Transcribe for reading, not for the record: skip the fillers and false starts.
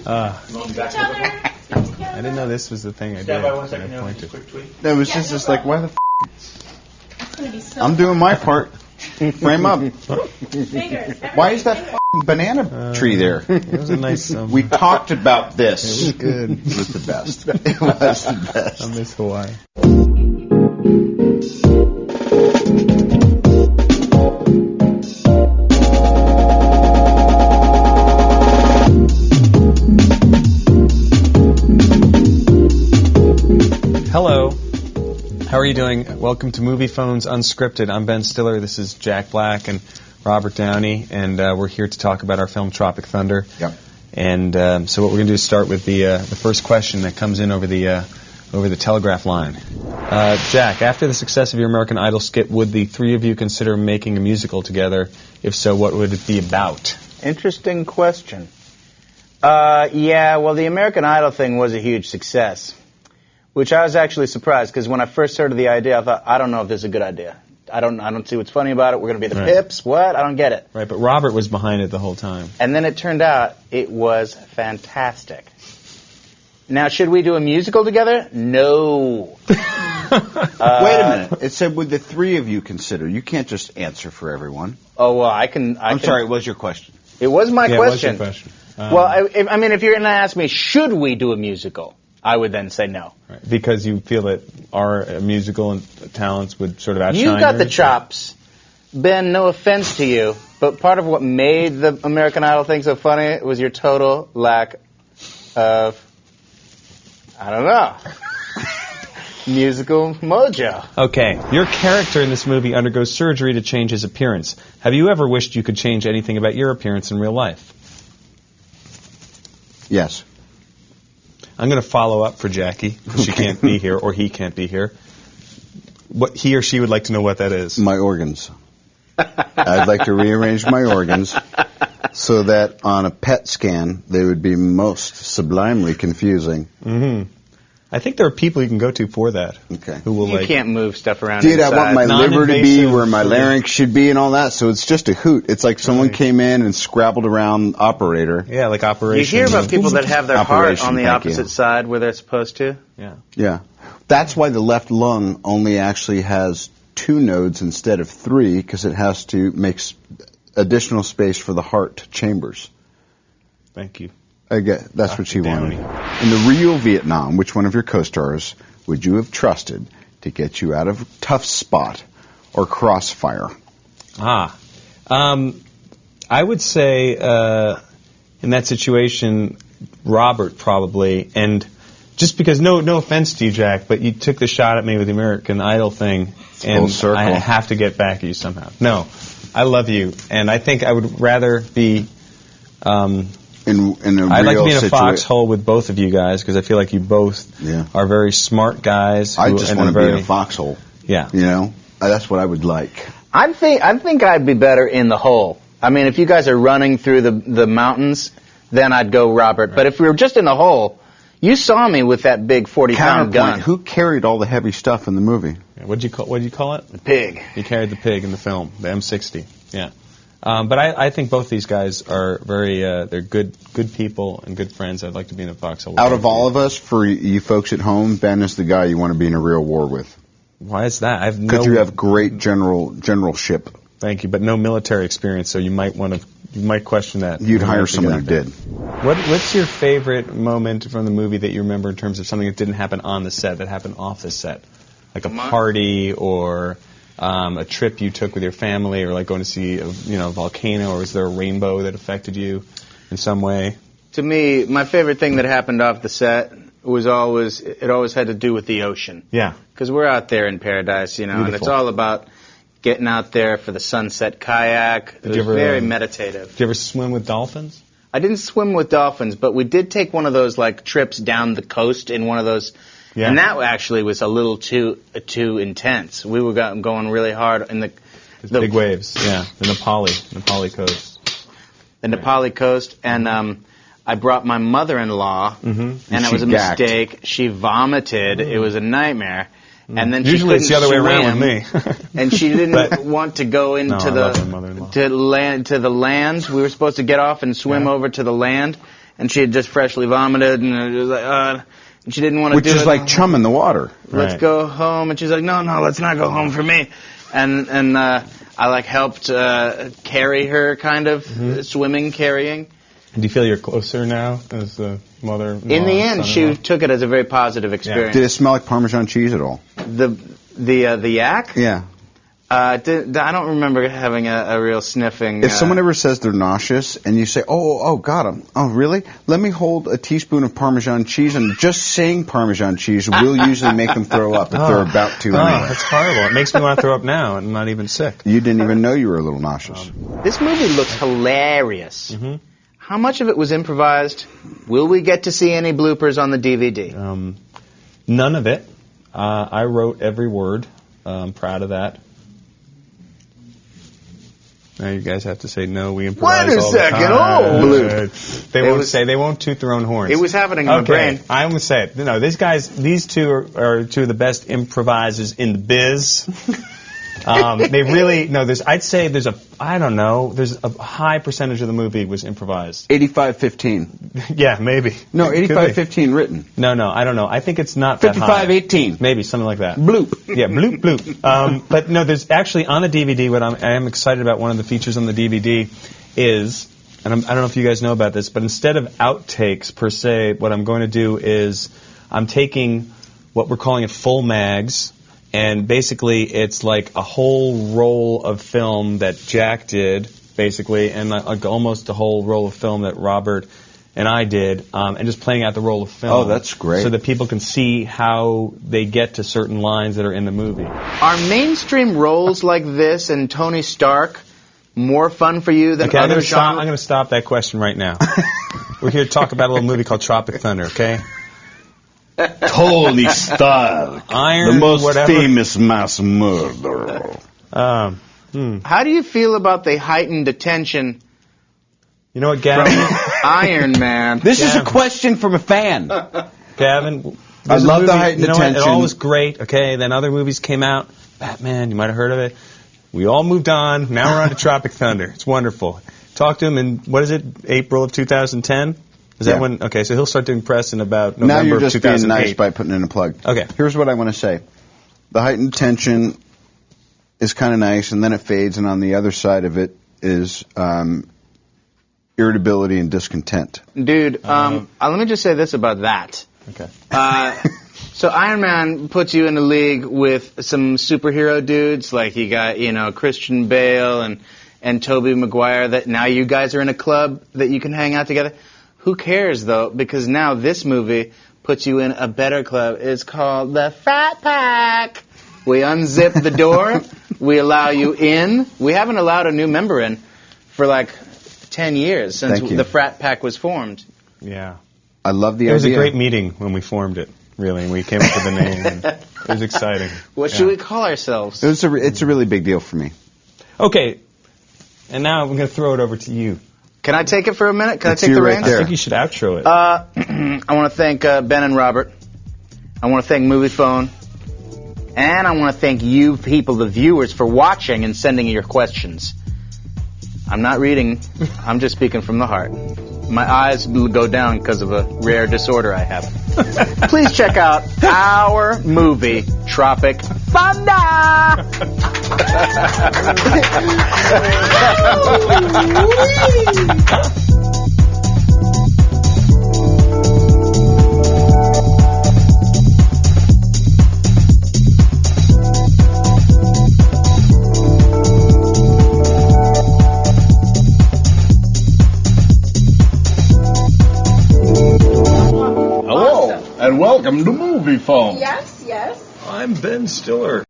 I didn't know this was the thing I did. Stand by 1 second. Quick tweet. That was just like, why the I'm doing my part. Frame up. Why is that banana tree there? It was a nice... we talked about this. It was good. It was the best. It was the best. I miss Hawaii. Hello. How are you doing? Welcome to Moviefone's Unscripted. I'm Ben Stiller. This is Jack Black and Robert Downey, and we're here to talk about our film Tropic Thunder. Yep. And so what we're going to do is start with the first question that comes in over the telegraph line. Jack, after the success of your American Idol skit, would the three of you consider making a musical together? If so, what would it be about? Interesting question. Yeah, well, the American Idol thing was a huge success, which I was actually surprised, because when I first heard of the idea, I thought, I don't know if this is a good idea. I don't see what's funny about it. We're going to be the Pips. What? I don't get it. Right, but Robert was behind it the whole time. And then it turned out it was fantastic. Now, should we do a musical together? No. Wait a minute. It said, would the three of you consider? You can't just answer for everyone. Oh, well, I can... I'm sorry, it was your question. It was my question. It was your question. Well, I mean, if you're going to ask me, should we do a musical, I would then say no. Right. Because you feel that our musical and talents would sort of outshine You got the yours? chops. Ben, no offense to you, but part of what made the American Idol thing so funny was your total lack of, I don't know, musical mojo. Okay, your character in this movie undergoes surgery to change his appearance. Have you ever wished you could change anything about your appearance in real life? Yes. I'm going to follow up for Jackie. She can't be here, or he can't be here. What he or she would like to know what that is. My organs. I'd like to rearrange my organs so that on a PET scan they would be most sublimely confusing. Mm-hmm. I think there are people you can go to for that. Okay. Who will You can't move stuff around Dude, inside. I want my liver to be where my Non-invasive. larynx should be and all that, so it's just a hoot. It's like someone came in and scrabbled around operator. Yeah, like You operation. hear about people that have their heart Operation, on the thank you. opposite side where they're supposed to? Yeah. Yeah. That's why the left lung only actually has 2 nodes instead of 3, because it has to make additional space for the heart chambers. Thank you. I get that's what she Downey. wanted. In the real Vietnam, which one of your co-stars would you have trusted to get you out of tough spot or crossfire? I would say in that situation, Robert probably, and just because no offense to you, Jack, but you took the shot at me with the American Idol thing, and Full circle. I have to get back at you somehow. No, I love you, and I think I would rather be. In a I'd like to real be in a situa- foxhole with both of you guys, because I feel like you both are very smart guys. I who- just and want to are be in very- a foxhole. Yeah. You know, that's what I would like. I think I'd be better in the hole. I mean, if you guys are running through the mountains, then I'd go Robert. But if we were just in the hole, you saw me with that big 40-pound gun. Counterpoint, who carried all the heavy stuff in the movie? What'd you call it? The pig. You carried the pig in the film, the M60. Yeah. But I think both these guys are very, they're good people and good friends. I'd like to be in a foxhole with Out both of all you. of us, for you folks at home, Ben is the guy you want to be in a real war with. Why is that? I have no... Because you have great generalship. Thank you, but no military experience, so you might question that. You'd hire have to someone get who out did. there. What's your favorite moment from the movie that you remember in terms of something that didn't happen on the set, that happened off the set? Like a party or... a trip you took with your family, or like going to see a volcano, or was there a rainbow that affected you in some way? To me, my favorite thing that happened off the set was always had to do with the ocean. Yeah. Because we're out there in paradise, and it's Beautiful. all about getting out there for the sunset kayak. It was very meditative. Did you ever swim with dolphins? I didn't swim with dolphins, but we did take one of those like trips down the coast in one of those. Yeah. And that actually was a little too intense. We were going really hard in the big waves. Yeah, the Nepali coast. The Nepali coast, and I brought my mother-in-law, and it was a gagged. mistake. She vomited. It was a nightmare. And then Usually she it's the other way couldn't around with swim, me. and she didn't want to go into I love my mother-in-law. to the land. We were supposed to get off and swim over to the land, and she had just freshly vomited, and it was like, and she didn't want to do it. Which is like chum in the water. Let's go home, and she's like, no, let's not go home for me. And I like helped carry her, kind of swimming, carrying. Do you feel you're closer now as the mother? In the end, she took it as a very positive experience. Did it smell like Parmesan cheese at all? The yak? Yeah. I don't remember having a real sniffing. If someone ever says they're nauseous and you say, oh, got them. Oh, really? Let me hold a teaspoon of Parmesan cheese, and just saying Parmesan cheese will usually make them throw up if they're about to. Oh, that's horrible. It makes me want to throw up now, and I'm not even sick. You didn't even know you were a little nauseous. This movie looks hilarious. How much of it was improvised? Will we get to see any bloopers on the DVD? None of it. I wrote every word. I'm proud of that. Now you guys have to say no. We improvise all the time. Wait a second! Bloop. They won't toot their own horns. It was happening in my brain. I'm gonna say it. No, these two are two of the best improvisers in the biz. They really I'd say there's a high percentage of the movie was improvised. 85-15. Yeah, maybe. No, 85-15 written. No, I don't know. I think it's not that high. 55-18. Maybe something like that. Bloop. Yeah, bloop bloop. But no, there's actually on the DVD. What I am excited about, one of the features on the DVD is, and I don't know if you guys know about this, but instead of outtakes per se, what I'm going to do is I'm taking what we're calling it full mags. And basically, it's like a whole roll of film that Jack did, basically, and like almost a whole roll of film that Robert and I did, and just playing out the roll of film. Oh, that's great. So that people can see how they get to certain lines that are in the movie. Are mainstream roles like this and Tony Stark more fun for you than other genres? I'm going to stop that question right now. We're here to talk about a little movie called Tropic Thunder, okay? Tony Stark, the most famous mass murderer. How do you feel about the heightened attention? You know what, Gavin? Iron Man. This is a question from a fan. Gavin, I love the heightened attention. It all was great, okay? Then other movies came out. Batman, you might have heard of it. We all moved on. Now we're on to Tropic Thunder. It's wonderful. Talk to him in, what is it, April of 2010? Is that when? Okay, so he'll start doing press in about November of 2008. Now you're just being nice by putting in a plug. Okay. Here's what I want to say. The heightened tension is kind of nice, and then it fades, and on the other side of it is irritability and discontent. Dude, let me just say this about that. Okay. So Iron Man puts you in a league with some superhero dudes, like you got, Christian Bale and Tobey Maguire, that now you guys are in a club that you can hang out together. Who cares, though, because now this movie puts you in a better club. It's called the Frat Pack. We unzip the door. We allow you in. We haven't allowed a new member in for like 10 years since the Frat Pack was formed. Yeah. I love the idea. It was a great meeting when we formed it, really. We came up with the name. And it was exciting. What should we call ourselves? It's a really big deal for me. Okay. And now I'm going to throw it over to you. Can I take it for a minute? Can I take the reins? I think you should outro it. I want to thank Ben and Robert. I want to thank Moviefone. And I want to thank you people, the viewers, for watching and sending your questions. I'm not reading. I'm just speaking from the heart. My eyes go down because of a rare disorder I have. Please check out our movie, Tropic Thunder! And welcome to Moviefone. Yes. I'm Ben Stiller.